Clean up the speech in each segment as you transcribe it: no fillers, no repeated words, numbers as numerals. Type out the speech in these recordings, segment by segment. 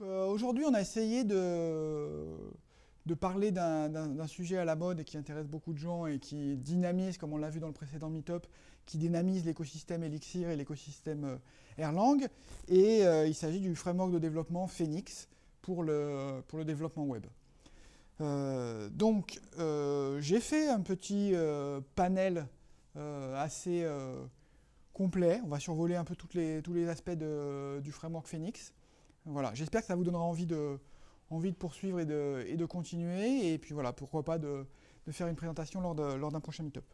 Aujourd'hui, on a essayé de parler d'un sujet à la mode et qui intéresse beaucoup de gens et qui dynamise, comme on l'a vu dans le précédent Meetup, qui dynamise l'écosystème Elixir et l'écosystème Erlang. Il s'agit du framework de développement Phoenix pour le développement web. J'ai fait un petit panel assez complet. On va survoler un peu tous les aspects du framework Phoenix. Voilà, j'espère que ça vous donnera envie de poursuivre et de continuer. Et puis voilà, pourquoi pas de faire une présentation lors d'un prochain meet-up.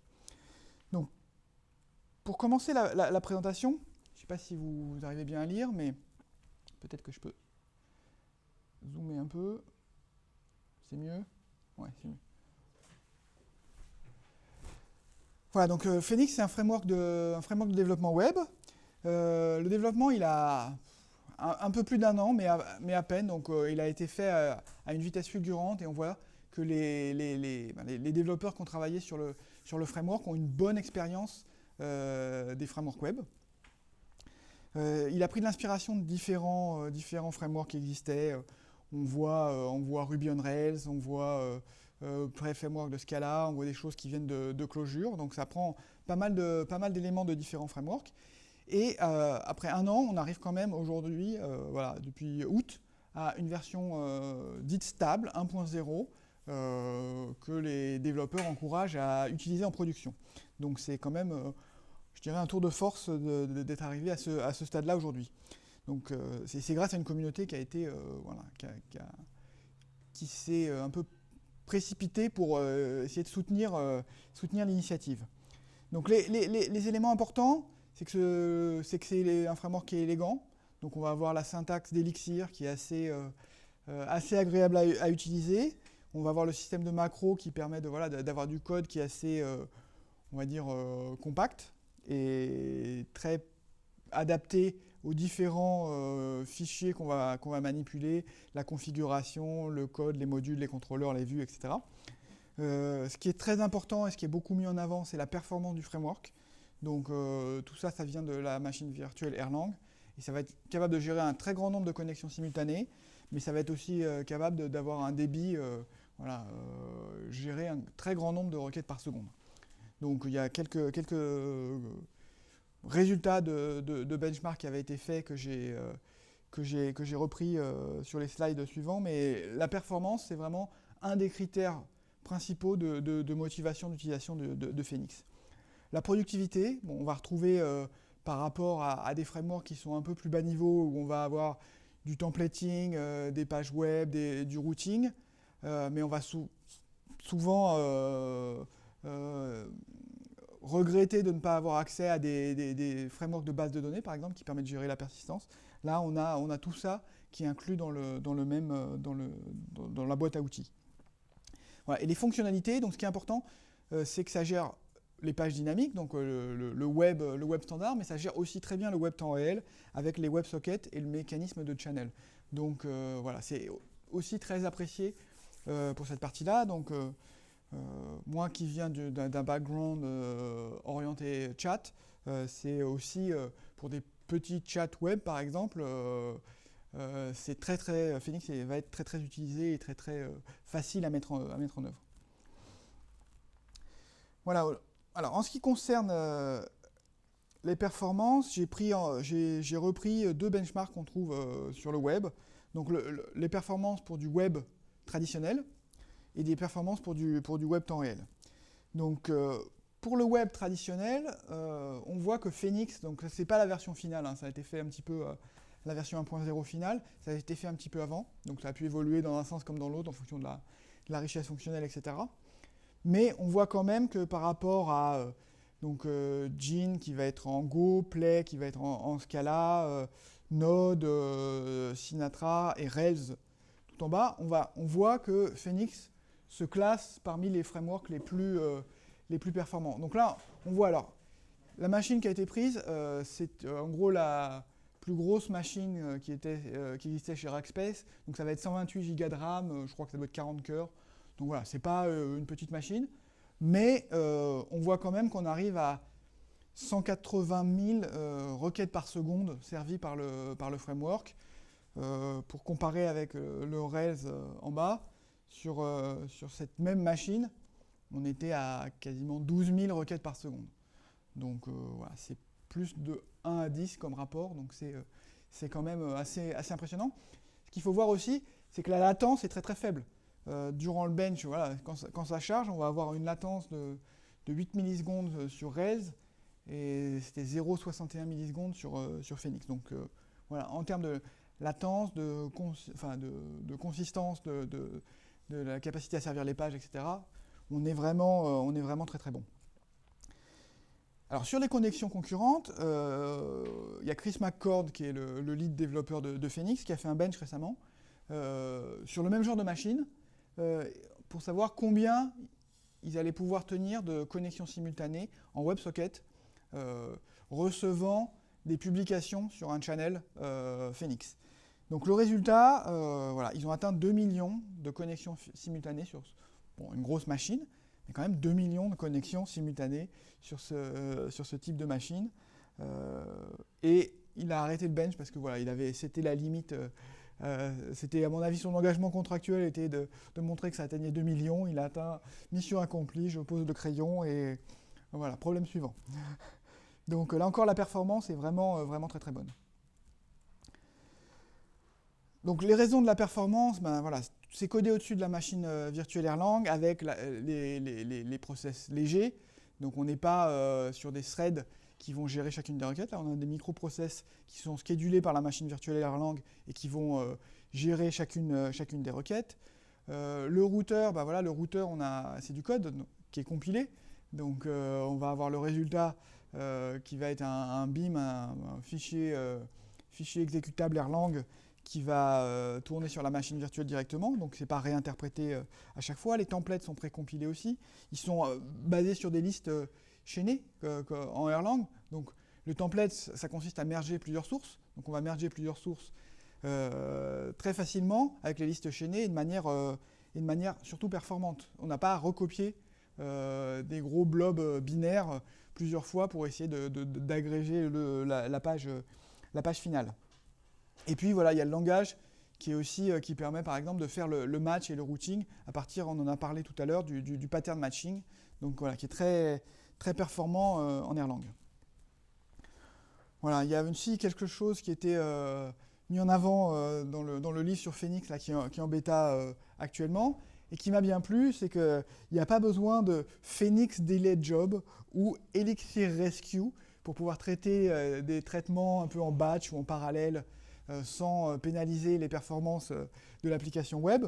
Donc, pour commencer la présentation, je ne sais pas si vous arrivez bien à lire, mais peut-être que je peux zoomer un peu. C'est mieux? Ouais, c'est mieux. Voilà, donc Phoenix, c'est un framework de développement web. Le développement, il a un peu plus d'1 an, mais à peine. Donc, il a été fait à une vitesse fulgurante et on voit que les développeurs qui ont travaillé sur le framework ont une bonne expérience des frameworks web. Il a pris de l'inspiration de différents frameworks qui existaient. On voit Ruby on Rails, on voit pré-framework de Scala, on voit des choses qui viennent de Clojure. Donc, ça prend pas mal d'éléments de différents frameworks. Et après 1 an, on arrive quand même aujourd'hui, voilà, depuis août, à une version dite stable, 1.0, que les développeurs encouragent à utiliser en production. Donc c'est quand même, je dirais, un tour de force d'être arrivé à ce stade-là aujourd'hui. Donc c'est grâce à une communauté qui a été, voilà, qui s'est un peu précipitée pour essayer de soutenir l'initiative. Donc les éléments importants, c'est que c'est un framework qui est élégant. Donc on va avoir la syntaxe d'Elixir qui est assez agréable à utiliser. On va avoir le système de macros qui permet d'avoir du code qui est assez, on va dire, compact et très adapté aux différents fichiers qu'on va manipuler, la configuration, le code, les modules, les contrôleurs, les vues, etc. Ce qui est très important et ce qui est beaucoup mis en avant, c'est la performance du framework. Donc tout ça, ça vient de la machine virtuelle Erlang. Et ça va être capable de gérer un très grand nombre de connexions simultanées, mais ça va être aussi capable d'avoir un débit, gérer un très grand nombre de requêtes par seconde. Donc il y a quelques résultats de benchmark qui avaient été faits que j'ai repris sur les slides suivants, mais la performance, c'est vraiment un des critères principaux de motivation d'utilisation de Phoenix. La productivité, bon, on va retrouver par rapport à des frameworks qui sont un peu plus bas niveau, où on va avoir du templating, des pages web, du routing, mais on va souvent regretter de ne pas avoir accès à des frameworks de base de données, par exemple, qui permettent de gérer la persistance. Là, on a tout ça qui est inclus dans la boîte à outils. Voilà. Et les fonctionnalités, donc ce qui est important, c'est que ça gère les pages dynamiques, donc le web standard, mais ça gère aussi très bien le web temps réel avec les WebSockets et le mécanisme de channel. Donc voilà, c'est aussi très apprécié pour cette partie-là. Donc moi qui viens d'un background orienté chat, c'est aussi pour des petits chats web par exemple, c'est Phoenix va être très très utilisé et très très facile à mettre en œuvre. Voilà. Alors en ce qui concerne les performances, j'ai repris 2 benchmarks qu'on trouve sur le web. Donc les performances pour du web traditionnel et des performances pour du web temps réel. Donc pour le web traditionnel, on voit que Phoenix, donc c'est pas la version finale, hein, ça a été fait un petit peu la version 1.0 finale, ça a été fait un petit peu avant, donc ça a pu évoluer dans un sens comme dans l'autre en fonction de la richesse fonctionnelle, etc. Mais on voit quand même que par rapport à Gin qui va être en Go, Play qui va être en Scala, Node, Sinatra et Rails tout en bas, on voit que Phoenix se classe parmi les frameworks les plus performants. Donc là, on voit alors, la machine qui a été prise, c'est en gros la plus grosse machine qui existait chez Rackspace. Donc ça va être 128 Go de RAM, je crois que ça doit être 40 cœurs. Donc voilà, c'est pas une petite machine, mais on voit quand même qu'on arrive à 180 000 requêtes par seconde servies par le framework. pour comparer avec le Rails en bas, sur cette même machine, on était à quasiment 12 000 requêtes par seconde. Donc voilà, c'est plus de 1 à 10 comme rapport, donc c'est quand même assez impressionnant. Ce qu'il faut voir aussi, c'est que la latence est très très faible. Durant le bench, voilà, quand ça charge, on va avoir une latence de 8 millisecondes sur Rails, et c'était 0,61 millisecondes sur Phoenix. Donc voilà, en termes de latence, de consistance, de la capacité à servir les pages, etc., on est vraiment très très bon. Alors sur les connexions concurrentes, il y a Chris McCord qui est le lead développeur de Phoenix qui a fait un bench récemment sur le même genre de machine pour savoir combien ils allaient pouvoir tenir de connexions simultanées en WebSocket recevant des publications sur un channel Phoenix. Donc le résultat, voilà, ils ont atteint 2 millions de connexions simultanées sur une grosse machine, mais quand même 2 millions de connexions simultanées sur ce type de machine. Et il a arrêté le bench parce que voilà, c'était la limite. C'était à mon avis son engagement contractuel était de montrer que ça atteignait 2 millions. Il a atteint mission accomplie, je pose le crayon et voilà, problème suivant. Donc là encore la performance est vraiment très très bonne. Donc les raisons de la performance, ben voilà, c'est codé au-dessus de la machine virtuelle Erlang avec les process légers. Donc on n'est pas sur des threads qui vont gérer chacune des requêtes. Là on a des microprocess qui sont schedulés par la machine virtuelle Erlang et qui vont gérer chacune des requêtes. Le routeur, ben voilà, le routeur, c'est du code qui est compilé. Donc on va avoir le résultat qui va être un BIM, un fichier exécutable Erlang qui va tourner sur la machine virtuelle directement, donc c'est pas réinterprété à chaque fois. Les templates sont précompilés aussi. Ils sont basés sur des listes chaînées en Erlang. Donc le template, ça consiste à merger plusieurs sources. Donc on va merger plusieurs sources très facilement avec les listes chaînées et de manière surtout performante. On n'a pas à recopier des gros blobs binaires plusieurs fois pour essayer d'agréger la page finale. Et puis voilà, il y a le langage qui permet par exemple de faire le match et le routing à partir, on en a parlé tout à l'heure, du pattern matching, donc voilà, qui est très, très performant en Erlang. Voilà, il y a aussi quelque chose qui était mis en avant dans le livre sur Phoenix là, qui est en bêta actuellement et qui m'a bien plu, c'est qu'il n'y a pas besoin de Phoenix Delay Job ou Elixir Rescue pour pouvoir traiter des traitements un peu en batch ou en parallèle sans pénaliser les performances de l'application web.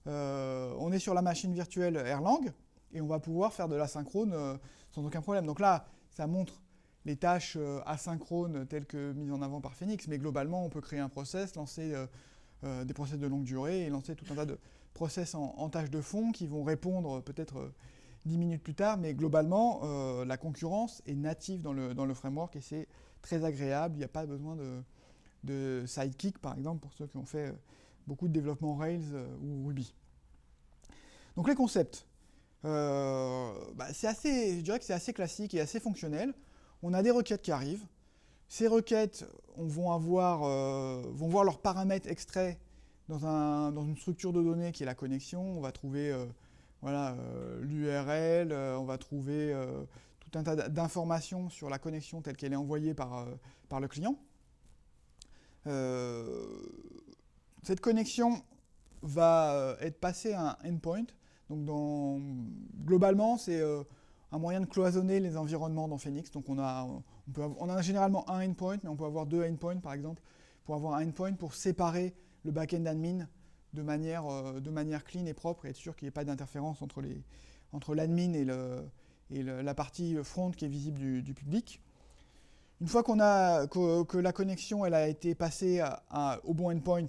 On est sur la machine virtuelle Erlang et on va pouvoir faire de l'asynchrone sans aucun problème. Donc là, ça montre les tâches asynchrones telles que mises en avant par Phoenix, mais globalement, on peut créer un process, lancer des process de longue durée et lancer tout un tas de process en tâches de fond qui vont répondre peut-être 10 minutes plus tard, mais globalement, la concurrence est native dans le framework et c'est très agréable. Il n'y a pas besoin de Sidekick, par exemple, pour ceux qui ont fait beaucoup de développement Rails ou Ruby. Donc les concepts, je dirais que c'est assez classique et assez fonctionnel. On a des requêtes qui arrivent. Ces requêtes vont voir leurs paramètres extraits dans une structure de données qui est la connexion. On va trouver l'URL, on va trouver tout un tas d'informations sur la connexion telle qu'elle est envoyée par le client. Cette connexion va être passée à un endpoint. Donc globalement, c'est un moyen de cloisonner les environnements dans Phoenix. Donc on a généralement un endpoint, mais on peut avoir deux endpoints par exemple, pour avoir un endpoint pour séparer le back-end admin de manière clean et propre et être sûr qu'il n'y ait pas d'interférence entre l'admin et la partie front qui est visible du public. Une fois que la connexion elle a été passée au bon endpoint,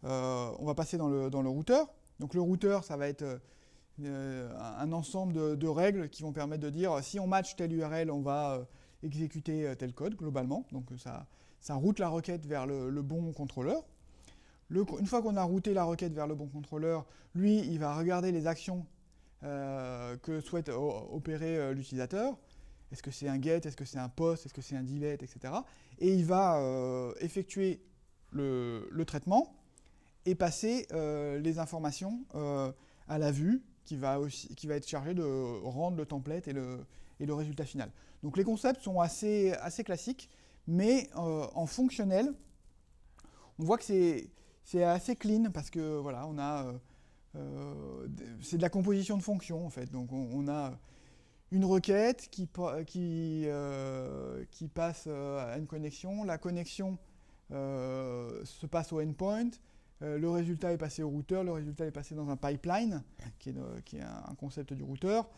on va passer dans le routeur. Donc le routeur, ça va être un ensemble de règles qui vont permettre de dire si on match telle URL, on va exécuter tel code globalement. Donc ça route la requête vers le bon contrôleur. Une fois qu'on a routé la requête vers le bon contrôleur, lui, il va regarder les actions que souhaite opérer l'utilisateur. Est-ce que c'est un get, est-ce que c'est un post, est-ce que c'est un delete, etc. Et il va effectuer le traitement et passer les informations à la vue qui va être chargée de rendre le template et le résultat final. Donc les concepts sont assez classiques, mais en fonctionnel, on voit que c'est assez clean parce que voilà, on a c'est de la composition de fonctions en fait. Donc on a une requête qui passe à une connexion. La connexion se passe au endpoint. Le résultat est passé au routeur. Le résultat est passé dans un pipeline, qui est un concept du routeur.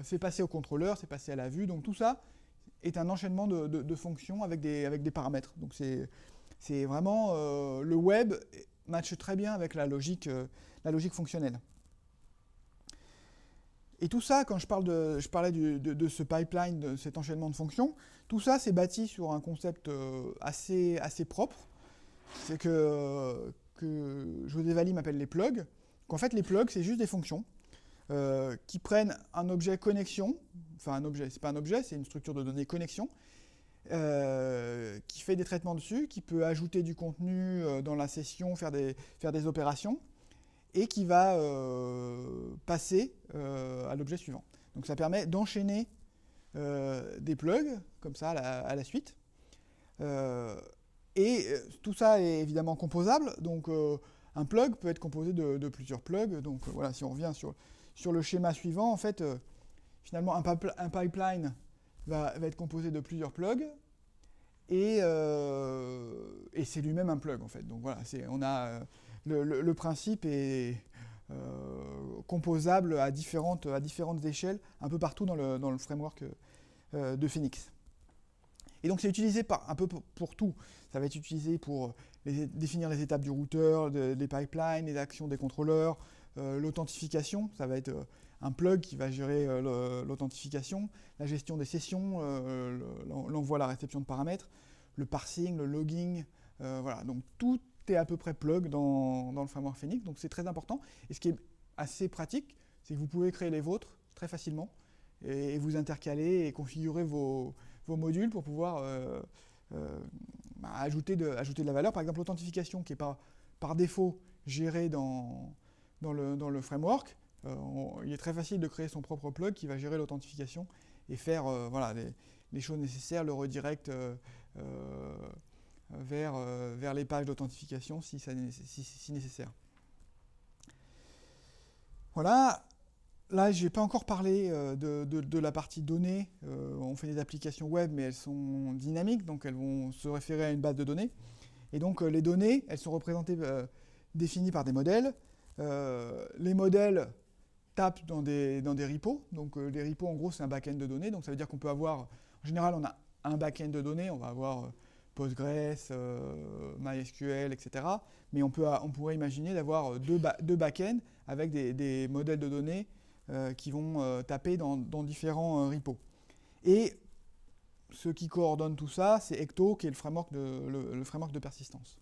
C'est passé au contrôleur, c'est passé à la vue. Donc tout ça est un enchaînement de fonctions avec des paramètres. Donc c'est vraiment le web matche très bien avec la logique fonctionnelle. Et tout ça, quand je parlais de ce pipeline, de cet enchaînement de fonctions, tout ça c'est bâti sur un concept assez propre. C'est que José Valli m'appelle les plugs. Qu'en fait, les plugs, c'est juste des fonctions qui prennent un objet connexion, enfin un objet, c'est pas un objet, c'est une structure de données connexion, qui fait des traitements dessus, qui peut ajouter du contenu dans la session, faire des opérations, et qui va passer à l'objet suivant. Donc ça permet d'enchaîner des plugs, comme ça, à la suite. Et tout ça est évidemment composable, donc un plug peut être composé de plusieurs plugs. Donc voilà, si on revient sur le schéma suivant, en fait, finalement, un pipeline va être composé de plusieurs plugs, et c'est lui-même un plug, en fait. Donc voilà, on a le principe est composable à différentes échelles, un peu partout dans le framework de Phoenix. Et donc c'est utilisé un peu pour tout. Ça va être utilisé pour définir les étapes du routeur, des pipelines, les actions des contrôleurs, l'authentification. Ça va être un plug qui va gérer l'authentification, la gestion des sessions, l'envoi, la réception de paramètres, le parsing, le logging. Voilà. Donc tout est à peu près plug dans le framework Phoenix. Donc c'est très important. Et ce qui est assez pratique, c'est que vous pouvez créer les vôtres très facilement et vous intercaler et configurer vos modules pour pouvoir ajouter de la valeur. Par exemple, l'authentification qui est par défaut gérée dans le framework, il est très facile de créer son propre plug qui va gérer l'authentification et faire voilà, les choses nécessaires, le redirect vers les pages d'authentification si nécessaire. Voilà. Là, je n'ai pas encore parlé de la partie données. On fait des applications web, mais elles sont dynamiques, donc elles vont se référer à une base de données. Et donc, les données, elles sont représentées, définies par des modèles. Les modèles tapent dans des repos. Donc, les repos, en gros, c'est un back-end de données. Donc, ça veut dire qu'on peut avoir, en général, on a un back-end de données. On va avoir Postgres, MySQL, etc. Mais on pourrait imaginer d'avoir deux back-ends avec des modèles de données qui vont taper dans différents repos. Et ce qui coordonne tout ça, c'est Ecto, qui est le framework de persistance.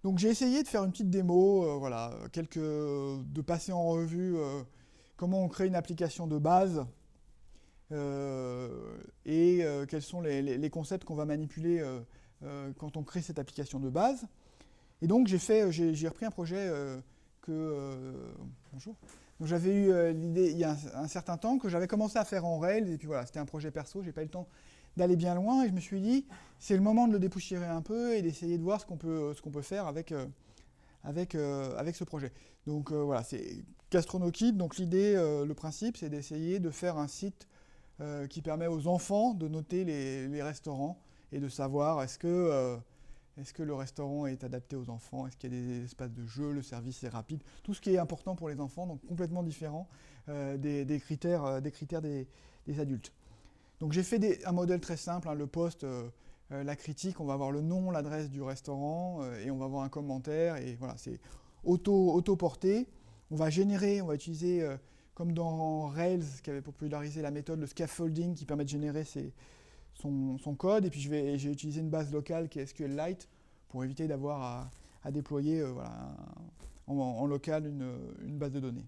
Donc j'ai essayé de faire une petite démo, voilà, de passer en revue comment on crée une application de base et quels sont les concepts qu'on va manipuler quand on crée cette application de base. Et donc j'ai repris un projet bonjour. Donc j'avais eu l'idée il y a un certain temps que j'avais commencé à faire en Rails, et puis voilà, c'était un projet perso, j'ai pas eu le temps d'aller bien loin, et je me suis dit, c'est le moment de le dépoussiérer un peu et d'essayer de voir ce qu'on peut faire avec ce projet. Donc voilà, c'est GastronoKit, donc l'idée, le principe, c'est d'essayer de faire un site qui permet aux enfants de noter les restaurants et de savoir est-ce que le restaurant est adapté aux enfants, est-ce qu'il y a des espaces de jeu, le service est rapide, tout ce qui est important pour les enfants, donc complètement différent des critères des adultes. Donc j'ai fait un modèle très simple, hein, le post, la critique, on va avoir le nom, l'adresse du restaurant, et on va avoir un commentaire, et voilà, c'est auto-porté. On va utiliser, comme dans Rails, qui avait popularisé la méthode, le scaffolding, qui permet de générer son code, et puis j'ai utilisé une base locale qui est SQLite pour éviter d'avoir à déployer voilà, en local une base de données.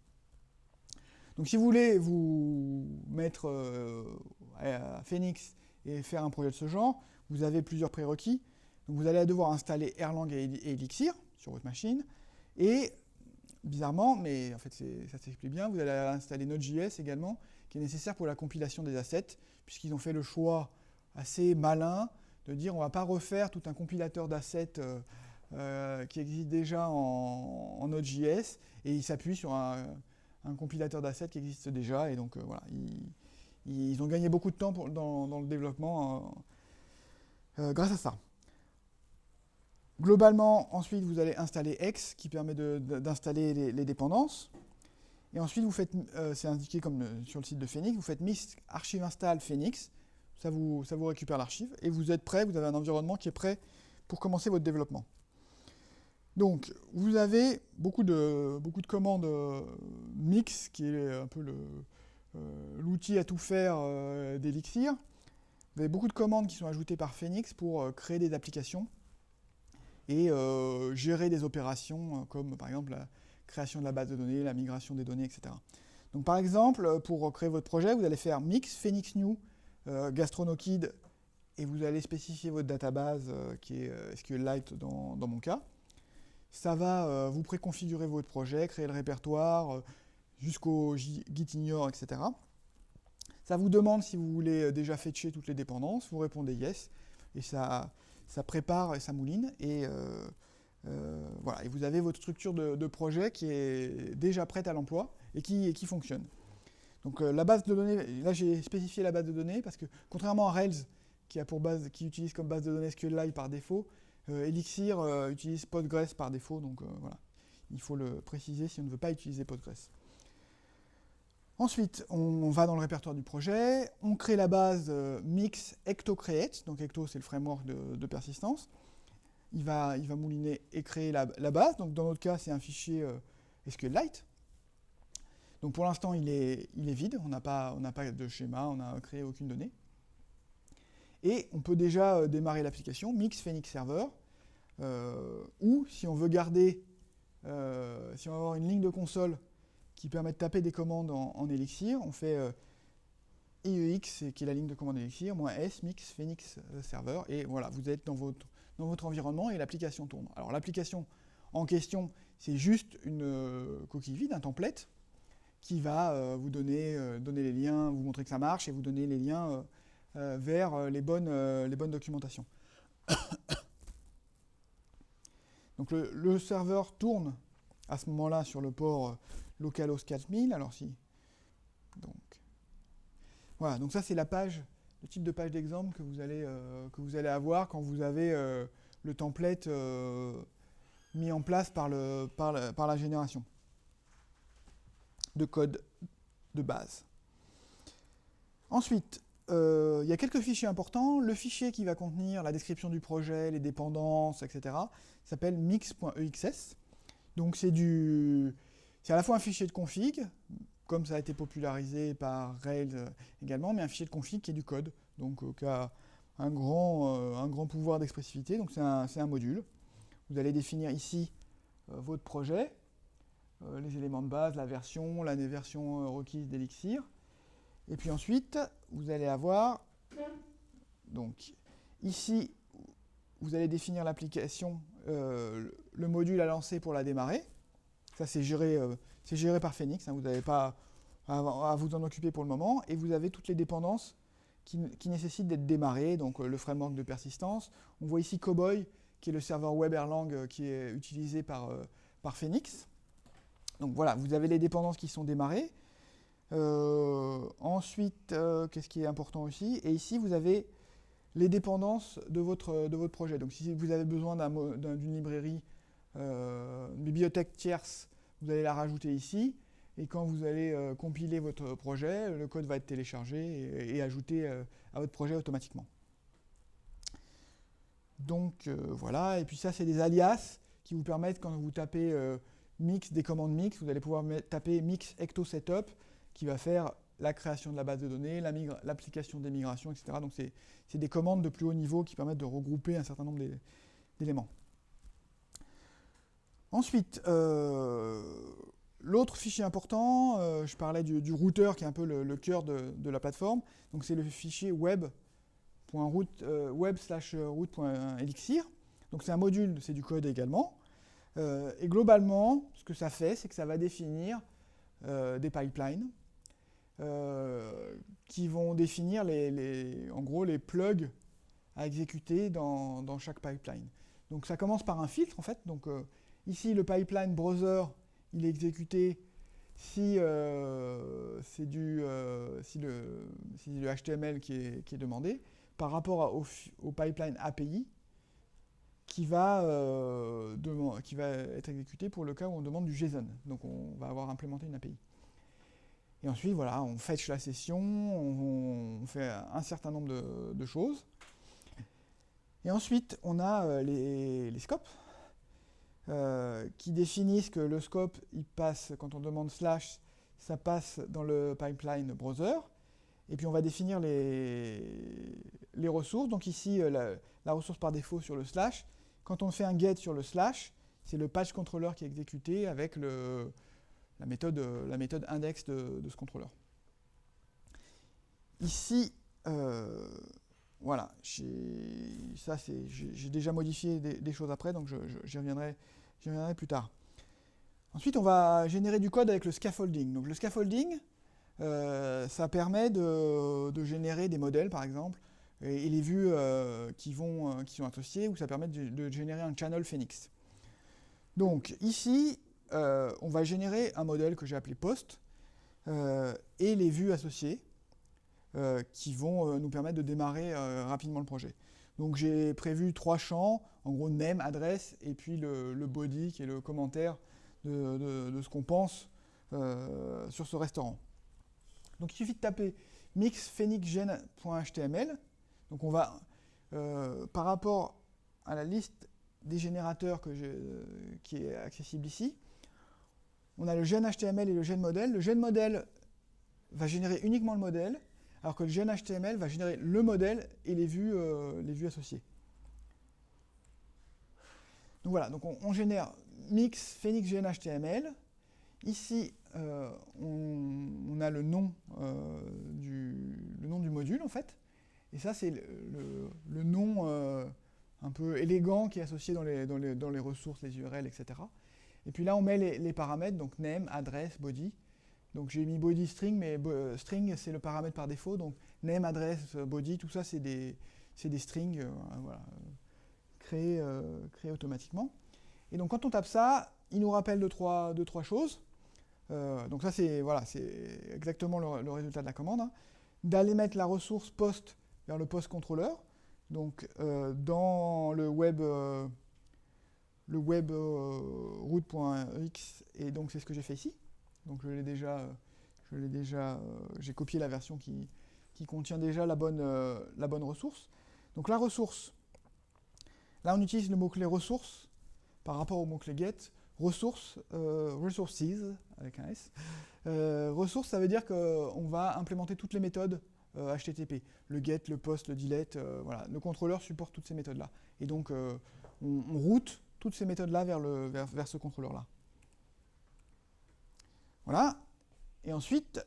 Donc si vous voulez vous mettre à Phoenix et faire un projet de ce genre, vous avez plusieurs prérequis. Donc vous allez devoir installer Erlang et Elixir sur votre machine. Et bizarrement, mais en fait ça s'explique bien, vous allez installer Node.js également, qui est nécessaire pour la compilation des assets, puisqu'ils ont fait le choix assez malin de dire on ne va pas refaire tout un compilateur d'assets qui existe déjà en Node.js, et ils s'appuient sur un compilateur d'assets qui existe déjà, et donc voilà, ils ont gagné beaucoup de temps dans le développement grâce à ça. Globalement, ensuite, vous allez installer X, qui permet d'installer les dépendances. Et ensuite, vous faites, c'est indiqué comme sur le site de Phoenix, vous faites mix archive install Phoenix, ça vous récupère l'archive, et vous êtes prêt, vous avez un environnement qui est prêt pour commencer votre développement. Donc, vous avez beaucoup de commandes mix, qui est un peu l'outil à tout faire d'Elixir. Vous avez beaucoup de commandes qui sont ajoutées par Phoenix pour créer des applications et gérer des opérations comme par exemple la création de la base de données, la migration des données, etc. Donc par exemple, pour créer votre projet, vous allez faire mix Phoenix New GastronoKid et vous allez spécifier votre database qui est SQLite dans mon cas. Ça va vous préconfigurer votre projet, créer le répertoire jusqu'au gitignore, etc. Ça vous demande si vous voulez déjà fetcher toutes les dépendances, vous répondez yes, et ça prépare et ça mouline, et voilà, et vous avez votre structure de projet qui est déjà prête à l'emploi et qui fonctionne. Donc la base de données, là j'ai spécifié la base de données parce que contrairement à Rails qui utilise comme base de données SQLite par défaut, Elixir utilise Postgres par défaut, donc voilà, il faut le préciser si on ne veut pas utiliser Postgres. Ensuite, on va dans le répertoire du projet, on crée la base mix ecto-create, donc ecto c'est le framework de persistance. Il va mouliner et créer la base, donc dans notre cas c'est un fichier SQLite. Donc pour l'instant il est vide, on n'a pas de schéma, on n'a créé aucune donnée. Et on peut déjà démarrer l'application mix Phoenix Server, ou si on veut garder, si on veut avoir une ligne de console qui permet de taper des commandes en Elixir, on fait EEX, qui est la ligne de commande Elixir, -s mix Phoenix Server, et voilà, vous êtes dans votre environnement et l'application tourne. Alors l'application en question, c'est juste une coquille vide, un template, qui va vous donner les liens, vous montrer que ça marche, et vous donner les liens vers les bonnes documentations. Donc le serveur tourne à ce moment-là sur le port localhost 4000. Alors si, donc voilà, donc ça c'est la page, le type de page d'exemple que vous allez avoir quand vous avez le template mis en place par la génération de code de base. Ensuite, il y a quelques fichiers importants. Le fichier qui va contenir la description du projet, les dépendances, etc., s'appelle mix.exs. Donc c'est à la fois un fichier de config, comme ça a été popularisé par Rails également, mais un fichier de config qui est du code, donc qui a un grand pouvoir d'expressivité. Donc c'est un module. Vous allez définir ici votre projet, les éléments de base, la version requise d'Elixir. Et puis ensuite, vous allez avoir, donc ici, vous allez définir l'application, le module à lancer pour la démarrer. Ça, c'est géré par Phoenix, hein, vous n'avez pas à vous en occuper pour le moment. Et vous avez toutes les dépendances qui nécessitent d'être démarrées, donc le framework de persistance. On voit ici Cowboy, qui est le serveur web Erlang qui est utilisé par Phoenix. Donc voilà, vous avez les dépendances qui sont démarrées. Ensuite, qu'est-ce qui est important aussi? Et ici, vous avez les dépendances de votre projet. Donc si vous avez besoin d'une librairie, une bibliothèque tierce, vous allez la rajouter ici. Et quand vous allez compiler votre projet, le code va être téléchargé et ajouté à votre projet automatiquement. Donc voilà, et puis ça c'est des alias qui vous permettent, quand vous tapez mix, des commandes mix, vous allez pouvoir taper mix ecto setup qui va faire la création de la base de données, l'application des migrations, etc. Donc c'est des commandes de plus haut niveau qui permettent de regrouper un certain nombre d'éléments. Ensuite, l'autre fichier important, je parlais du routeur qui est un peu le cœur de la plateforme, donc c'est le fichier web, web/root.elixir. Donc c'est un module, c'est du code également. Et globalement, ce que ça fait, c'est que ça va définir des pipelines qui vont définir en gros les plugs à exécuter dans chaque pipeline. Donc ça commence par un filtre en fait. Donc ici le pipeline browser, il est exécuté si c'est du HTML qui est demandé par rapport au pipeline API qui va être exécuté pour le cas où on demande du JSON. Donc on va avoir implémenté une API. Et ensuite, voilà, on fetch la session, on fait un certain nombre de choses. Et ensuite, on a les scopes qui définissent que le scope, il passe, quand on demande slash, ça passe dans le pipeline browser. Et puis on va définir les ressources. Donc ici, la ressource par défaut sur le slash. Quand on fait un get sur le slash, c'est le patch controller qui est exécuté avec la méthode index de ce contrôleur. Ici, voilà, j'ai déjà modifié des choses après, donc j'y reviendrai plus tard. Ensuite, on va générer du code avec le scaffolding. Donc le scaffolding, ça permet de générer des modèles, par exemple, et les vues qui sont associées, ou ça permet de générer un channel Phoenix. Donc ici, on va générer un modèle que j'ai appelé post, et les vues associées, qui vont nous permettre de démarrer rapidement le projet. Donc j'ai prévu 3 champs, en gros name, adresse, et puis le body, qui est le commentaire de ce qu'on pense sur ce restaurant. Donc il suffit de taper mix-phoenixgen.html. Donc on va, par rapport à la liste des générateurs qui est accessible ici, on a le gen HTML et le gen modèle. Le gen modèle va générer uniquement le modèle, alors que le gen HTML va générer le modèle et les vues associées. Donc voilà, donc on génère mix Phoenix gen HTML. Ici, on a le nom du module en fait. Et ça, c'est le nom un peu élégant qui est associé dans les ressources, les URL, etc. Et puis là, on met les paramètres, donc name, adresse, body. Donc j'ai mis body string, mais string, c'est le paramètre par défaut. Donc name, adresse, body, tout ça, c'est des strings voilà, créés automatiquement. Et donc quand on tape ça, il nous rappelle deux, trois choses. Donc ça, c'est exactement le résultat de la commande. Hein. D'aller mettre la ressource post vers le post controller. Donc dans le web root.x, et donc c'est ce que j'ai fait ici. Donc j'ai copié la version qui contient déjà la bonne ressource. Donc la ressource, là on utilise le mot-clé ressource par rapport au mot-clé get. Resources avec un S. Ressources, ça veut dire qu'on va implémenter toutes les méthodes HTTP. Le get, le post, le delete, voilà. Le contrôleur supporte toutes ces méthodes-là. Et donc on route toutes ces méthodes-là vers ce contrôleur-là. Voilà. Et ensuite,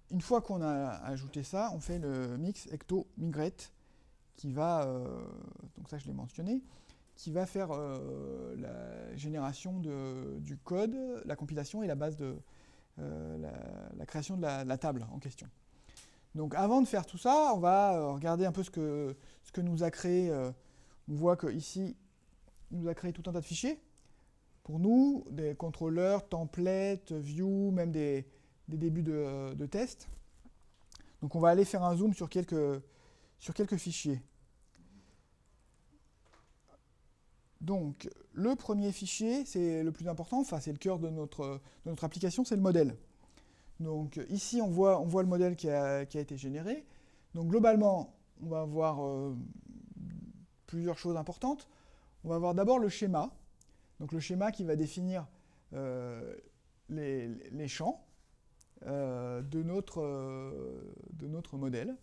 une fois qu'on a ajouté ça, on fait le mix ecto migrate qui va, donc ça je l'ai mentionné, qui va faire la génération du code, la compilation et la base de la création de la table en question. Donc avant de faire tout ça, on va regarder un peu ce que nous a créé. On voit qu'ici, il nous a créé tout un tas de fichiers. Pour nous, des contrôleurs, templates, view, même des débuts de tests. Donc on va aller faire un zoom sur quelques fichiers. Donc, le premier fichier, c'est le plus important, enfin c'est le cœur de notre application, c'est le modèle. Donc ici, on voit le modèle qui a été généré. Donc globalement, on va avoir plusieurs choses importantes. On va avoir d'abord le schéma. Donc le schéma qui va définir les champs de notre modèle.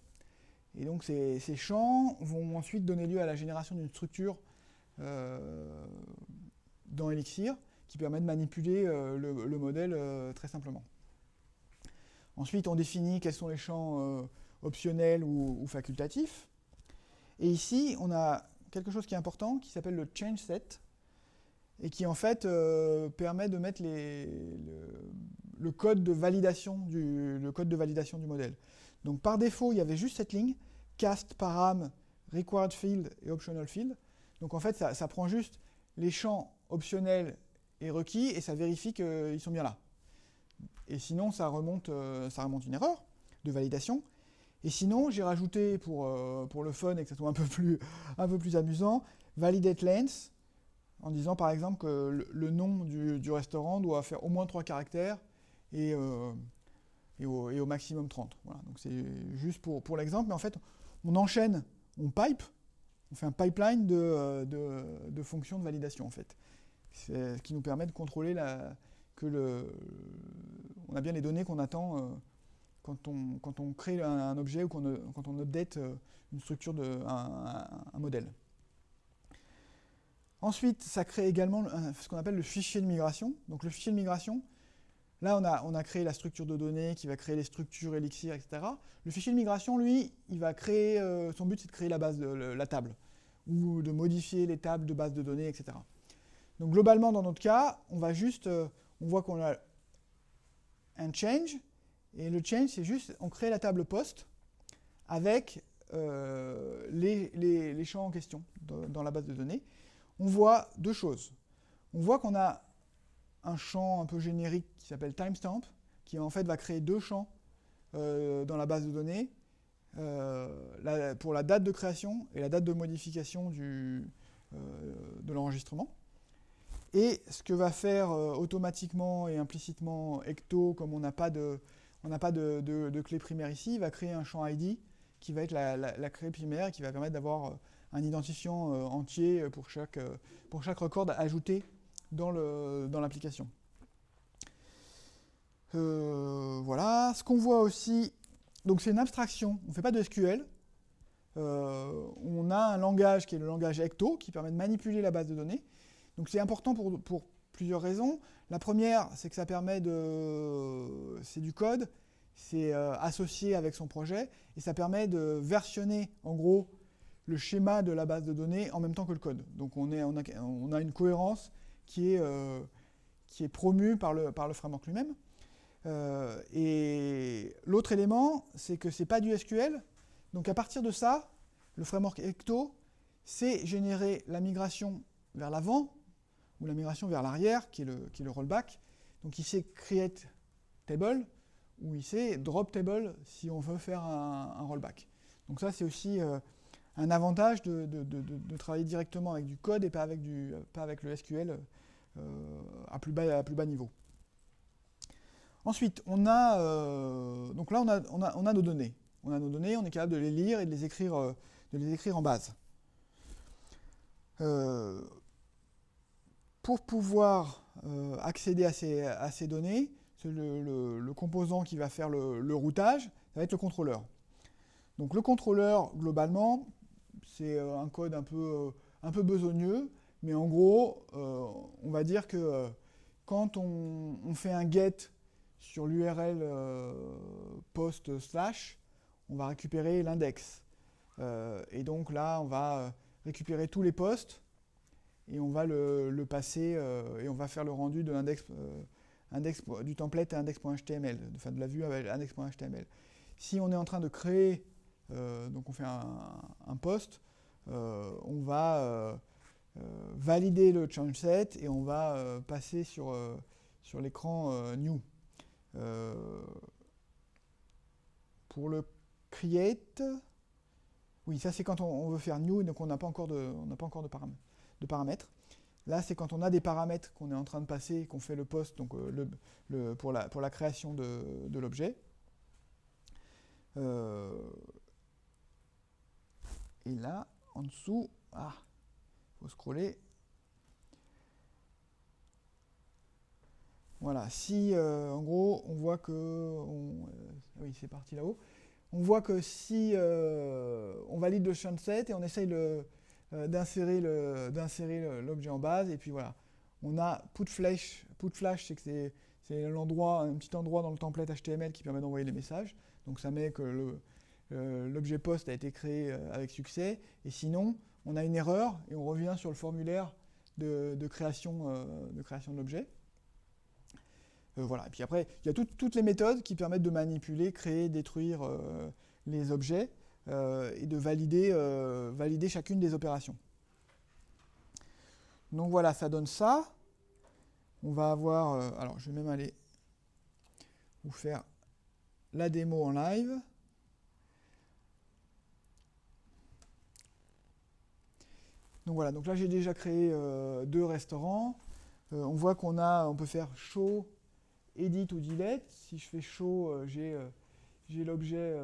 Et donc ces champs vont ensuite donner lieu à la génération d'une structure dans Elixir qui permet de manipuler le modèle très simplement. Ensuite, on définit quels sont les champs optionnels ou facultatifs. Et ici, on a quelque chose qui est important, qui s'appelle le change set, et qui en fait permet de mettre le code de validation du modèle. Donc par défaut, il y avait juste cette ligne, cast, param, required field et optional field. Donc en fait, ça prend juste les champs optionnels et requis et ça vérifie qu'ils sont bien là. Et sinon, ça remonte une erreur de validation. Et sinon, j'ai rajouté pour le fun et que ça soit un peu plus amusant, validate length, en disant par exemple que le nom du restaurant doit faire au moins 3 caractères et au maximum 30. Voilà, donc c'est juste pour l'exemple, mais en fait, on enchaîne, on pipe, on fait un pipeline de fonctions de validation en fait. C'est ce qui nous permet de contrôler on a bien les données qu'on attend quand on crée un objet ou quand on update une structure un modèle. Ensuite, ça crée également ce qu'on appelle le fichier de migration. Donc le fichier de migration, là on a créé la structure de données qui va créer les structures Elixir, etc. Le fichier de migration, lui, il va créer, son but c'est de créer la table, ou de modifier les tables de base de données, etc. Donc globalement, dans notre cas, on voit qu'on a un change, et le change, c'est juste, on crée la table post avec les champs en question dans la base de données. On voit deux choses. On voit qu'on a un champ un peu générique qui s'appelle timestamp, qui en fait va créer deux champs dans la base de données, pour la date de création et la date de modification de l'enregistrement. Et ce que va faire automatiquement et implicitement Ecto, comme on n'a pas de clé primaire ici, il va créer un champ ID qui va être la clé primaire et qui va permettre d'avoir un identifiant entier pour chaque record ajouté dans l'application. Voilà. Ce qu'on voit aussi, donc c'est une abstraction, on ne fait pas de SQL. On a un langage qui est le langage Ecto qui permet de manipuler la base de données. Donc c'est important pour plusieurs raisons. La première, c'est que ça permet c'est du code, c'est associé avec son projet, et ça permet de versionner, en gros, le schéma de la base de données en même temps que le code. Donc on a une cohérence qui est promue par le framework lui-même. Et l'autre élément, c'est que ce n'est pas du SQL. Donc à partir de ça, le framework Ecto sait générer la migration vers l'avant ou la migration vers l'arrière, qui est le rollback. Donc il sait create table ou il sait drop table si on veut faire un rollback. Donc ça, c'est aussi un avantage de travailler directement avec du code et pas avec le SQL à plus bas niveau. Ensuite, donc là, on a nos données. On a nos données, on est capable de les lire et de les écrire en base. Pour pouvoir accéder à ces données, c'est le composant qui va faire le routage, ça va être le contrôleur. Donc le contrôleur, globalement, c'est un code un peu besogneux, mais en gros, on va dire que quand on fait un get sur l'URL post / on va récupérer l'index. Et donc là, on va récupérer tous les posts et on va le passer et on va faire le rendu de l'index du template à index.html, enfin de la vue avec index.html. Si on est en train de créer, donc on fait un post, on va valider le change set et on va passer sur l'écran new. Pour le create, oui, ça c'est quand on veut faire new, donc on n'a pas encore de paramètres. Là, c'est quand on a des paramètres qu'on est en train de passer, qu'on fait le post, donc pour la création de l'objet. Et là, en dessous, il faut scroller. Voilà, si en gros, on voit que... oui, c'est parti là-haut. On voit que si on valide le change set et on essaye d'insérer l'objet en base, et puis voilà. On a put flash, c'est que c'est un petit endroit dans le template HTML qui permet d'envoyer les messages. Donc ça met que l'objet post a été créé avec succès, et sinon, on a une erreur et on revient sur le formulaire de création de l'objet. Voilà. Et puis après, il y a toutes les méthodes qui permettent de manipuler, créer, détruire les objets et de valider chacune des opérations. Donc voilà, ça donne ça. On va avoir... alors, je vais même aller vous faire la démo en live. Donc voilà, donc là j'ai déjà créé 2 restaurants. On voit on peut faire show, edit ou delete. Si je fais show, j'ai l'objet,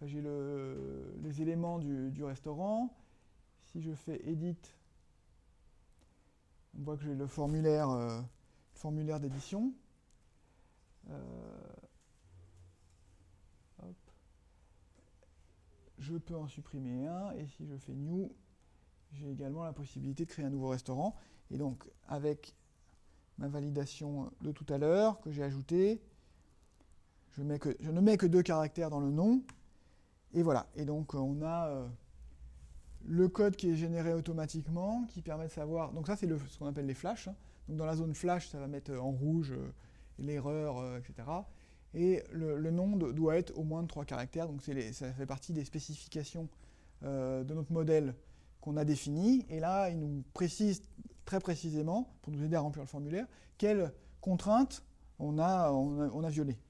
j'ai les éléments du restaurant. Si je fais edit, on voit que j'ai le formulaire d'édition. Je peux en supprimer un, et si je fais new, j'ai également la possibilité de créer un nouveau restaurant. Et donc, avec ma validation de tout à l'heure que j'ai ajoutée, je ne mets que 2 caractères dans le nom. Et voilà. Et donc, on a le code qui est généré automatiquement, qui permet de savoir... Donc ça, c'est ce qu'on appelle les flashs. Donc dans la zone flash, ça va mettre en rouge l'erreur, etc. Et le nom doit être au moins de 3 caractères. Donc ça fait partie des spécifications de notre modèle qu'on a défini, et là, il nous précise très précisément, pour nous aider à remplir le formulaire, quelles contraintes on a violées.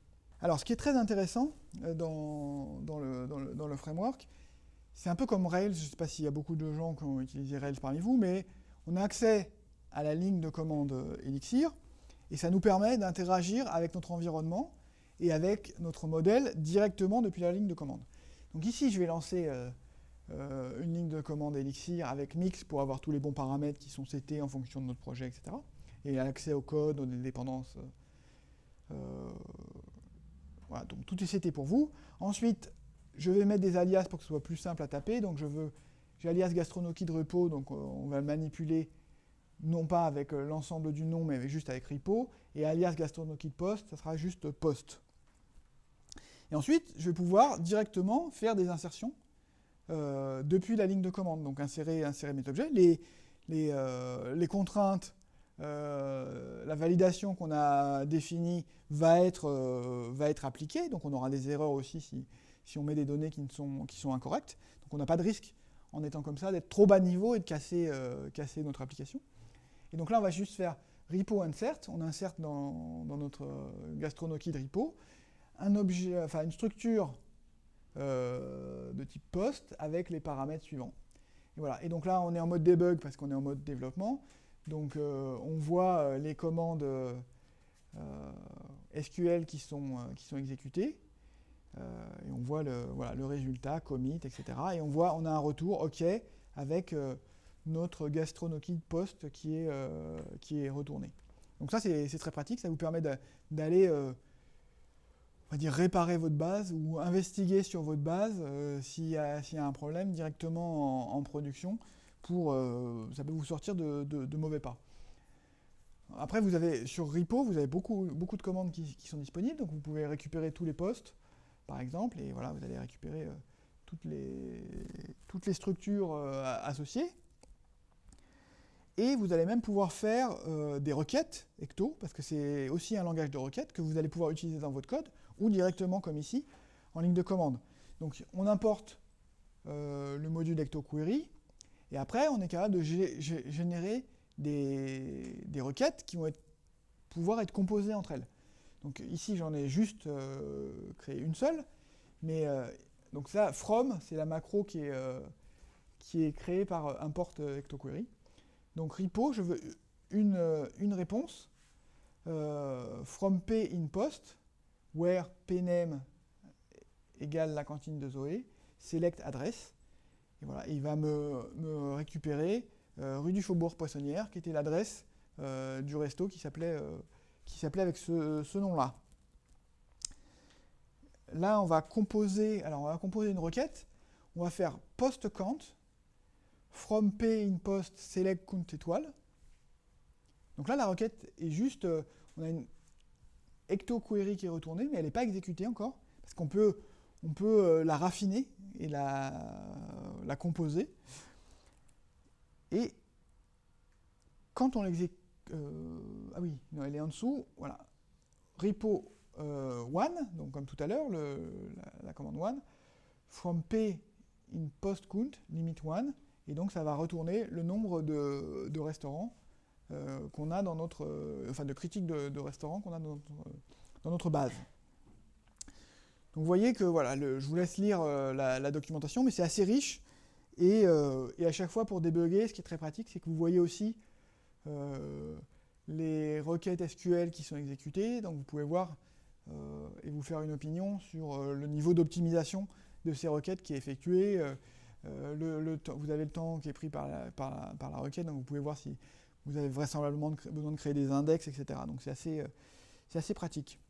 Alors, ce qui est très intéressant dans le framework, c'est un peu comme Rails, je ne sais pas s'il y a beaucoup de gens qui ont utilisé Rails parmi vous, mais on a accès à la ligne de commande Elixir, et ça nous permet d'interagir avec notre environnement et avec notre modèle directement depuis la ligne de commande. Donc ici, je vais lancer... une ligne de commande Elixir avec Mix pour avoir tous les bons paramètres qui sont setés en fonction de notre projet, etc. Et l'accès au code, aux dépendances. Voilà, donc tout est seté pour vous. Ensuite, je vais mettre des alias pour que ce soit plus simple à taper. Donc j'ai alias GastronoKit repo, donc on va le manipuler non pas avec l'ensemble du nom, mais juste avec repo. Et alias GastronoKit post, ça sera juste post. Et ensuite, je vais pouvoir directement faire des insertions depuis la ligne de commande, donc insérer mes objets. Les contraintes, la validation qu'on a définie va être appliquée, donc on aura des erreurs aussi si on met des données qui sont incorrectes. Donc on n'a pas de risque, en étant comme ça, d'être trop bas niveau et de casser notre application. Et donc là, on va juste faire repo insert, on inserte dans notre GastronoKit repo un objet, enfin une structure de type post avec les paramètres suivants. Et voilà. Et donc là, on est en mode debug parce qu'on est en mode développement. Donc on voit les commandes SQL qui sont exécutées. Et on voit le résultat, commit, etc. Et on a un retour OK avec notre GastronoKit post qui est retourné. Donc ça, c'est très pratique. Ça vous permet d'aller on va dire réparer votre base ou investiguer sur votre base s'il y a un problème directement en production. Ça peut vous sortir de mauvais pas. Après, sur repo, vous avez beaucoup de commandes qui sont disponibles. Donc vous pouvez récupérer tous les postes, par exemple, et voilà, vous allez récupérer toutes les structures associées. Et vous allez même pouvoir faire des requêtes Ecto, parce que c'est aussi un langage de requête que vous allez pouvoir utiliser dans votre code, ou directement, comme ici, en ligne de commande. Donc on importe le module Ecto Query, et après on est capable de générer des requêtes qui vont pouvoir être composées entre elles. Donc ici j'en ai juste créé une seule, mais donc ça, from, c'est la macro qui est créée par import Ecto Query. Donc repo, je veux une réponse from p in post, where pname égale la cantine de Zoé, select adresse, et voilà, il va me récupérer rue du Faubourg Poissonnière, qui était l'adresse du resto qui s'appelait avec ce nom-là. Là, on va composer une requête, on va faire post count, from p in post select count étoile. Donc là, la requête est juste, on a une Ecto Query qui est retournée, mais elle n'est pas exécutée encore, parce qu'on peut on peut la raffiner et la composer. Et quand on l'exécute, ah oui, non, elle est en dessous, voilà, repo one, donc comme tout à l'heure, la commande one, from p in post count, limit one, et donc ça va retourner le nombre de restaurants qu'on a dans notre, enfin de critiques de restaurants qu'on a dans notre base. Donc vous voyez que voilà, je vous laisse lire la documentation, mais c'est assez riche, et à chaque fois pour débugger, ce qui est très pratique, c'est que vous voyez aussi les requêtes SQL qui sont exécutées, donc vous pouvez voir et vous faire une opinion sur le niveau d'optimisation de ces requêtes qui est effectué. Vous avez le temps qui est pris par la requête, donc vous pouvez voir si vous avez vraisemblablement besoin de créer des index, etc. Donc c'est assez pratique.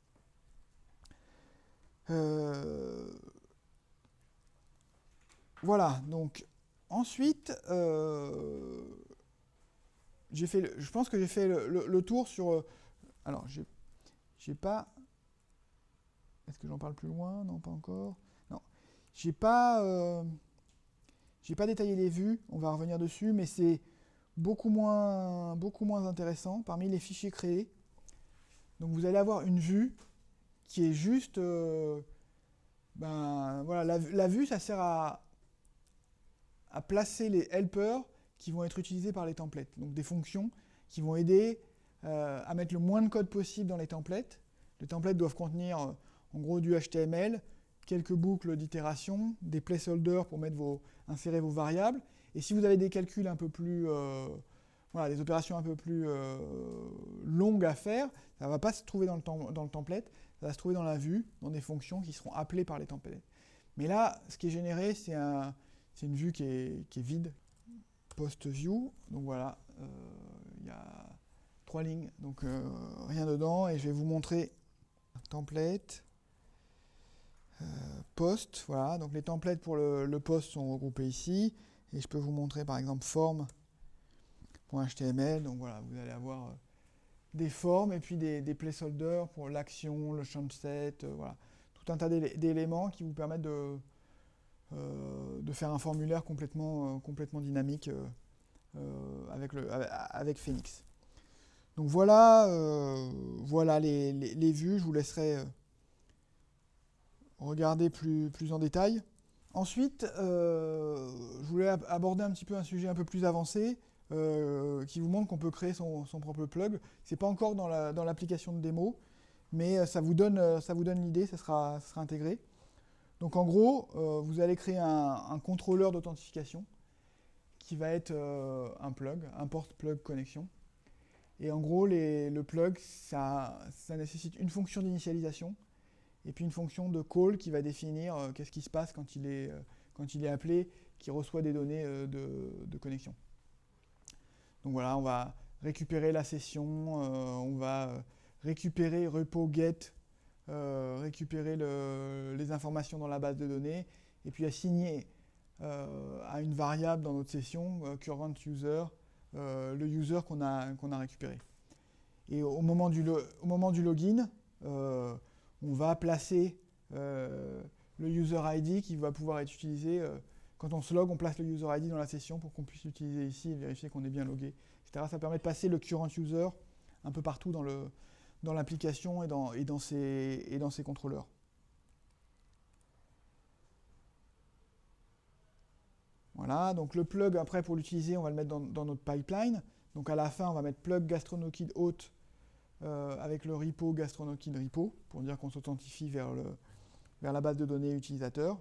Voilà, donc ensuite, je pense que j'ai fait le tour sur... alors, j'ai pas... Est-ce que j'en parle plus loin? Non, pas encore. Non, j'ai pas détaillé les vues, on va revenir dessus, mais c'est beaucoup moins intéressant parmi les fichiers créés. Donc vous allez avoir une vue qui est juste... voilà, la vue, ça sert à placer les helpers qui vont être utilisés par les templates. Donc des fonctions qui vont aider à mettre le moins de code possible dans les templates. Les templates doivent contenir en gros du HTML, quelques boucles d'itération, des placeholders pour insérer vos variables. Et si vous avez des calculs un peu plus... voilà, des opérations un peu plus longues à faire, ça ne va pas se trouver dans le template, ça va se trouver dans la vue, dans des fonctions qui seront appelées par les templates. Mais là, ce qui est généré, c'est une vue qui est vide. Post view, donc voilà, il y a 3 lignes, donc rien dedans, et je vais vous montrer template, post, voilà, donc les templates pour le post sont regroupés ici, et je peux vous montrer par exemple form.html, donc voilà, vous allez avoir des formes et puis des placeholders pour l'action, le champ de set, voilà, tout un tas d'éléments qui vous permettent de faire un formulaire complètement dynamique avec Phoenix. Donc voilà, voilà les vues, je vous laisserai regarder plus en détail. Ensuite, je voulais aborder un petit peu un sujet un peu plus avancé qui vous montre qu'on peut créer son propre plug. Ce n'est pas encore dans l'application de démo, mais ça vous donne l'idée, ça sera intégré. Donc en gros, vous allez créer un contrôleur d'authentification qui va être un plug, un port plug connexion. Et en gros, le plug, ça nécessite une fonction d'initialisation et puis une fonction de call qui va définir qu'est-ce qui se passe quand il est appelé, qui reçoit des données de connexion. Donc voilà, on va récupérer la session, on va récupérer repo get, récupérer les informations dans la base de données, et puis assigner à une variable dans notre session, current user, le user qu'on a récupéré. Et au moment du login, on va placer le user ID qui va pouvoir être utilisé. Quand on se log, on place le user ID dans la session pour qu'on puisse l'utiliser ici et vérifier qu'on est bien logué, etc. Ça permet de passer le current user un peu partout dans l'application et dans ses contrôleurs. Voilà, donc le plug, après, pour l'utiliser, on va le mettre dans notre pipeline. Donc à la fin, on va mettre plug gastronokid hôte avec le repo gastronokid repo, pour dire qu'on s'authentifie vers la base de données utilisateur.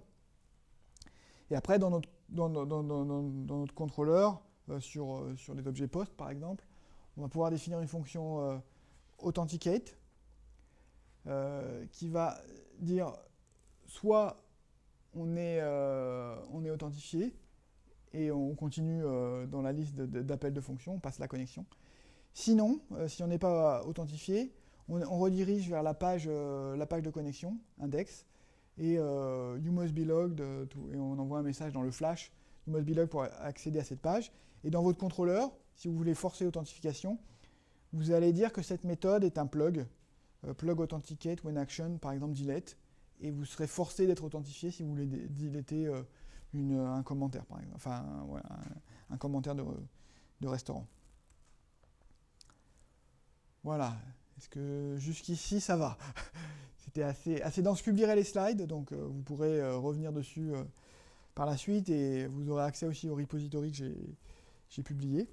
Et après, dans notre contrôleur, sur les objets post, par exemple, on va pouvoir définir une fonction authenticate qui va dire soit on est authentifié, et on continue dans la liste d'appels de fonctions, on passe la connexion. Sinon, si on n'est pas authentifié, on redirige vers la page de connexion, index, et you must be logged, et on envoie un message dans le flash, you must be logged pour accéder à cette page. Et dans votre contrôleur, si vous voulez forcer l'authentification, vous allez dire que cette méthode est un plug, plug authenticate when action, par exemple delete, et vous serez forcé d'être authentifié si vous voulez diléter un commentaire, par exemple. Enfin, ouais, un commentaire de restaurant. Voilà. Est-ce que jusqu'ici, ça va? C'était assez dense. Je publierai les slides, donc vous pourrez revenir dessus par la suite et vous aurez accès aussi au repository que j'ai publié.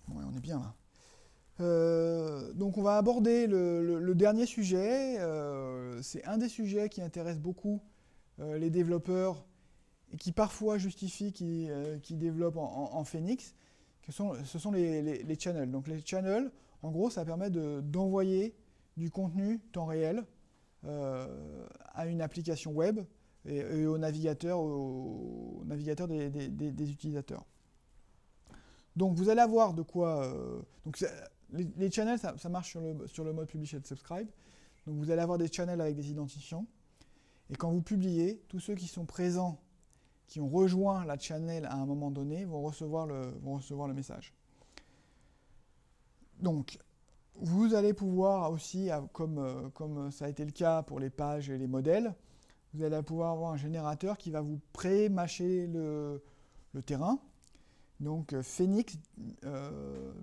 Ouais, on est bien là. Donc on va aborder le dernier sujet. C'est un des sujets qui intéresse beaucoup les développeurs et qui parfois justifie qu'ils développent en Phoenix. Ce sont les channels. Donc les channels, en gros, ça permet d'envoyer du contenu temps réel à une application web et au navigateur des utilisateurs. Donc vous allez avoir de quoi... donc les channels, ça marche sur le mode Publish and Subscribe. Donc vous allez avoir des channels avec des identifiants. Et quand vous publiez, tous ceux qui sont présents, qui ont rejoint la channel à un moment donné, vont recevoir le message. Donc, vous allez pouvoir aussi, comme ça a été le cas pour les pages et les modèles, vous allez pouvoir avoir un générateur qui va vous pré-mâcher le terrain. Donc, Phoenix,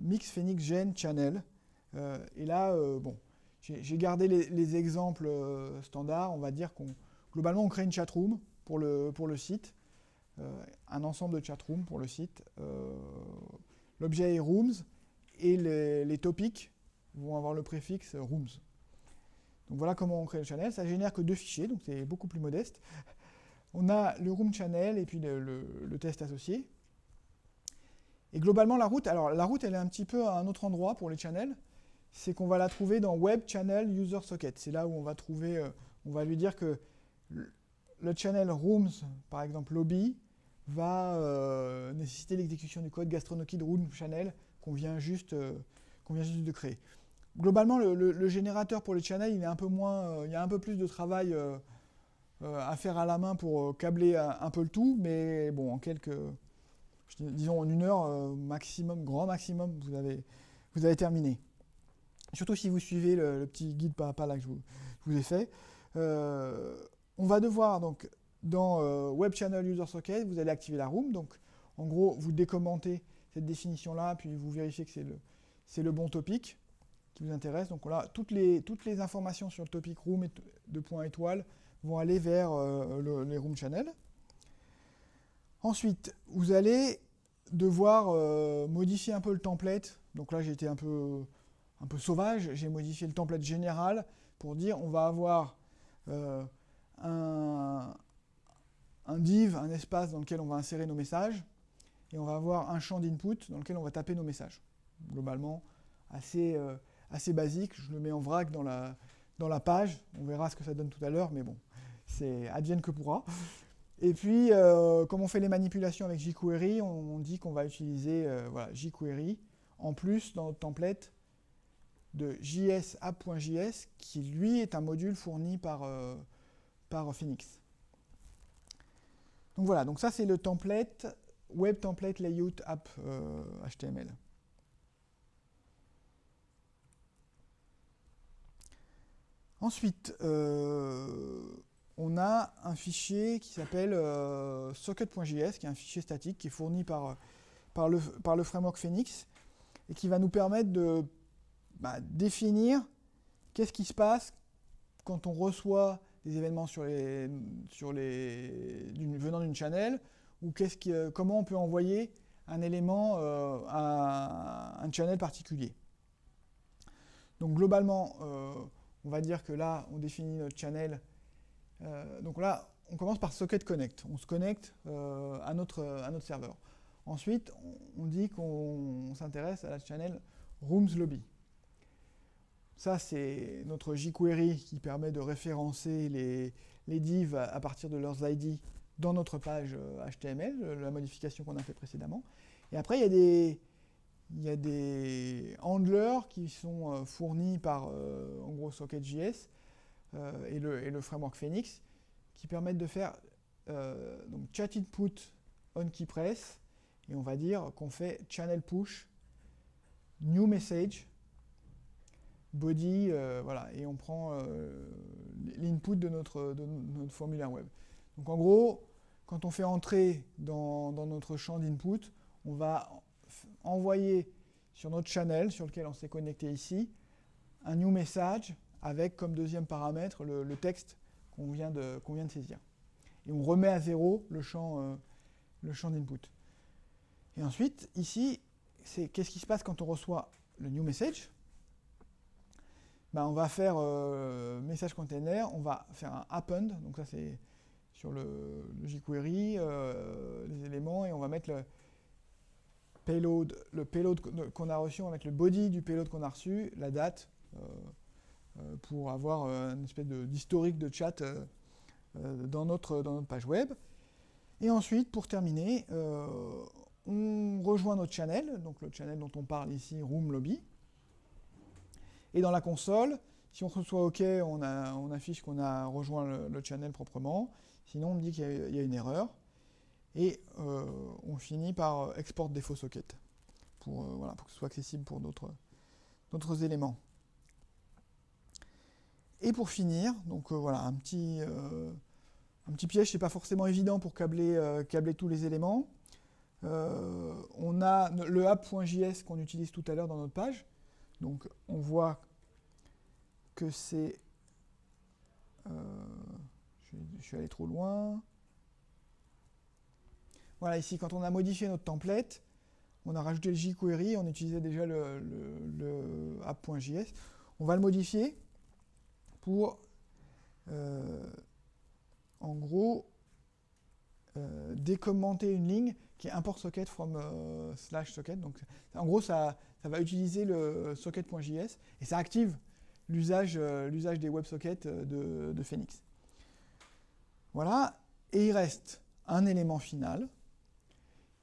Mix Phoenix Gen Channel. Et là, bon, j'ai gardé les exemples standards. On va dire globalement, on crée une chatroom pour le site. Un ensemble de chatrooms pour le site. L'objet est rooms et les topics vont avoir le préfixe rooms. Donc voilà comment on crée le channel. Ça génère que 2 fichiers, donc c'est beaucoup plus modeste. On a le room channel et puis le test associé. Et globalement, la route, elle est un petit peu à un autre endroit pour les channels. C'est qu'on va la trouver dans Web Channel User Socket. C'est là où on va trouver, on va lui dire que le channel rooms, par exemple lobby, va nécessiter l'exécution du code GastroKnocked room channel qu'on vient juste de créer. Globalement, le générateur pour les channels, il y a un peu plus de travail à faire à la main pour câbler un peu le tout, mais bon, disons en 1 heure maximum, grand maximum, vous avez terminé. Surtout si vous suivez le petit guide pas à pas là que je vous ai fait. On va devoir donc dans Web Channel User Socket, vous allez activer la room. Donc en gros, vous décommentez cette définition-là, puis vous vérifiez que c'est le bon topic qui vous intéresse. Donc là, toutes les informations sur le topic room de point étoile vont aller vers les room channels. Ensuite, vous allez devoir modifier un peu le template. Donc là, j'ai été un peu sauvage. J'ai modifié le template général pour dire on va avoir un div, un espace dans lequel on va insérer nos messages, et on va avoir un champ d'input dans lequel on va taper nos messages. Globalement, assez basique. Je le mets en vrac dans la page. On verra ce que ça donne tout à l'heure, mais bon, c'est advienne que pourra. Et puis, comme on fait les manipulations avec jQuery, on dit qu'on va utiliser jQuery en plus dans notre template de jsapp.js, qui lui est un module fourni par Phoenix. Donc voilà, donc ça c'est le template Web Template Layout App HTML. Ensuite, on a un fichier qui s'appelle socket.js, qui est un fichier statique qui est fourni par le framework Phoenix et qui va nous permettre de définir qu'est-ce qui se passe quand on reçoit des événements venant d'une channel, ou comment on peut envoyer un élément à un channel particulier. Donc globalement, on va dire que là, on définit notre channel. Donc là, on commence par socket connect. On se connecte à notre serveur. Ensuite, on dit qu'on s'intéresse à la channel rooms lobby. Ça, c'est notre jQuery qui permet de référencer les divs à partir de leurs ID dans notre page HTML, la modification qu'on a fait précédemment. Et après, il y a des handlers qui sont fournis par, en gros, Socket.js et le framework Phoenix, qui permettent de faire donc chat input on key press, et on va dire qu'on fait channel push, new message, body, voilà, et on prend l'input de notre formulaire web. Donc en gros, quand on fait entrer dans notre champ d'input, on va envoyer sur notre channel, sur lequel on s'est connecté ici, un new message avec comme deuxième paramètre le texte qu'on vient de saisir. Et on remet à zéro le champ d'input. Et ensuite, ici, qu'est-ce qui se passe quand on reçoit le new message? On va faire message container, on va faire un append, donc ça c'est sur le jQuery, les éléments, et on va mettre le payload qu'on a reçu, on va mettre le body du payload qu'on a reçu, la date, pour avoir une espèce d'historique de chat dans notre page web. Et ensuite, pour terminer, on rejoint notre channel, donc le channel dont on parle ici, Room Lobby. Et dans la console, si on reçoit OK, on affiche qu'on a rejoint le channel proprement. Sinon, on me dit qu'il y a une erreur. Et on finit par export défaut socket pour que ce soit accessible pour d'autres éléments. Et pour finir, donc voilà, un petit piège, c'est pas forcément évident pour câbler tous les éléments. On a le app.js qu'on utilise tout à l'heure dans notre page. Donc on voit que c'est... je suis allé trop loin. Voilà, ici, quand on a modifié notre template, on a rajouté le jQuery, on utilisait déjà le app.js. On va le modifier pour, en gros, décommenter une ligne qui est import socket from /socket. Donc, en gros, ça va utiliser le socket.js et ça active l'usage des WebSockets de Phoenix. Voilà, et il reste un élément final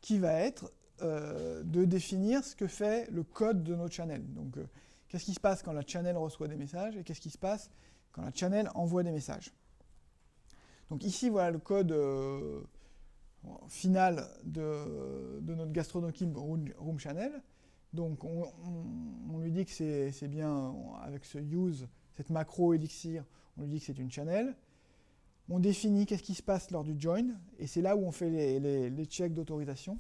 qui va être de définir ce que fait le code de notre channel. Donc, qu'est-ce qui se passe quand la channel reçoit des messages et qu'est-ce qui se passe quand la channel envoie des messages. Donc ici, voilà le code final de notre GastronoKib Room Channel. Donc on lui dit que c'est bien, avec ce use, cette macro Elixir, on lui dit que c'est une channel. On définit qu'est-ce qui se passe lors du join, et c'est là où on fait les checks d'autorisation.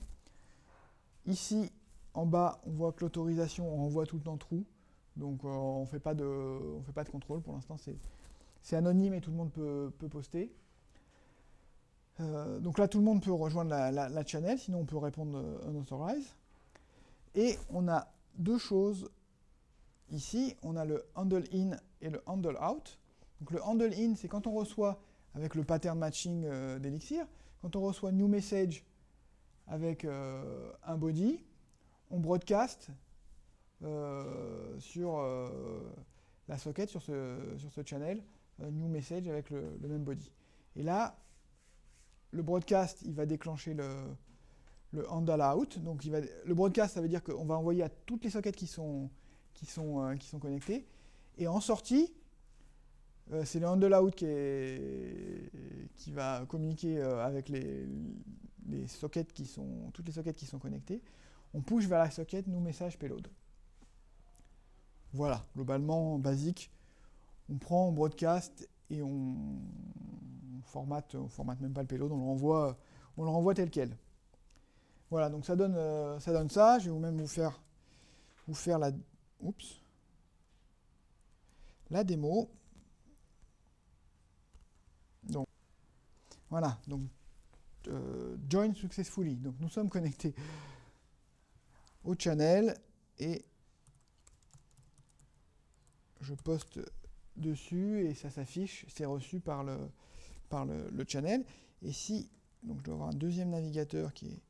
Ici, en bas, on voit que l'autorisation, on envoie tout le temps true, donc on ne fait pas de contrôle. Pour l'instant, c'est anonyme et tout le monde peut poster. Donc là, tout le monde peut rejoindre la channel, sinon on peut répondre unauthorize. Et on a deux choses ici. On a le handle in et le handle out. Donc le handle in, c'est quand on reçoit, avec le pattern matching d'Elixir, quand on reçoit new message avec un body, on broadcast sur la socket, sur ce channel, new message avec le même body. Et là, le broadcast, il va déclencher le handle out. Donc le broadcast, ça veut dire qu'on va envoyer à toutes les sockets qui sont connectées. Et en sortie, c'est le handle out qui va communiquer avec les sockets toutes les sockets qui sont connectées. On push vers la socket new message payload. Voilà, globalement basique. On prend, on broadcast et on formate même pas le payload, on le renvoie tel quel. Voilà, donc ça donne ça. Je vais même vous faire la démo. Donc voilà, donc join successfully. Donc nous sommes connectés au channel et je poste dessus et ça s'affiche, c'est reçu par le channel. Et si, donc je dois avoir un deuxième navigateur qui est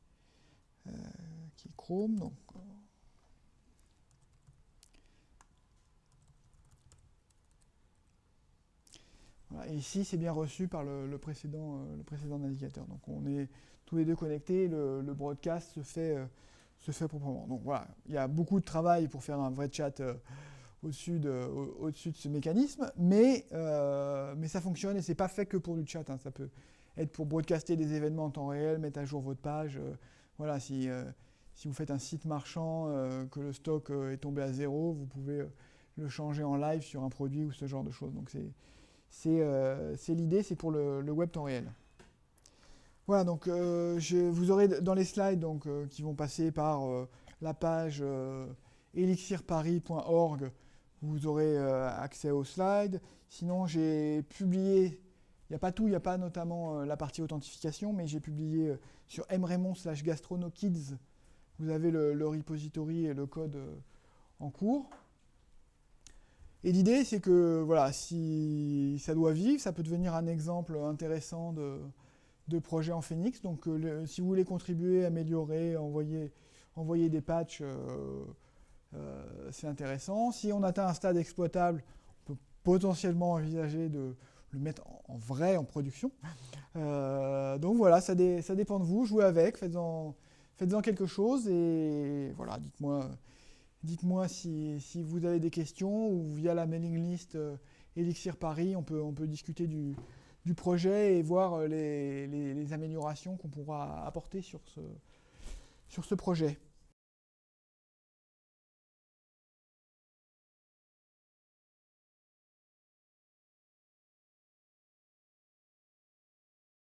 Chrome. Donc, voilà, et ici, c'est bien reçu par le précédent navigateur. Donc on est tous les deux connectés, le broadcast se fait proprement. Donc voilà, il y a beaucoup de travail pour faire un vrai chat au-dessus de ce mécanisme, mais ça fonctionne et c'est pas fait que pour du chat. Hein. Ça peut être pour broadcaster des événements en temps réel, mettre à jour votre page. Voilà, si vous faites un site marchand, que le stock est tombé à zéro, vous pouvez le changer en live sur un produit ou ce genre de choses. Donc c'est l'idée, c'est pour le web temps réel. Voilà, donc vous aurez dans les slides donc, qui vont passer par la page elixirparis.org, vous aurez accès aux slides. Sinon, j'ai publié, il n'y a pas tout, il n'y a pas notamment la partie authentification, mais j'ai publié sur mraymond/gastronokids, vous avez le repository et le code en cours. Et l'idée, c'est que voilà, si ça doit vivre, ça peut devenir un exemple intéressant de projet en Phoenix. Donc, si vous voulez contribuer, améliorer, envoyer des patchs, c'est intéressant. Si on atteint un stade exploitable, on peut potentiellement envisager de le mettre en vrai, en production. Donc voilà, ça dépend de vous. Jouez avec, faites-en quelque chose et voilà, dites-moi si vous avez des questions ou via la mailing list Elixir Paris, on peut discuter du projet et voir les améliorations qu'on pourra apporter sur ce projet.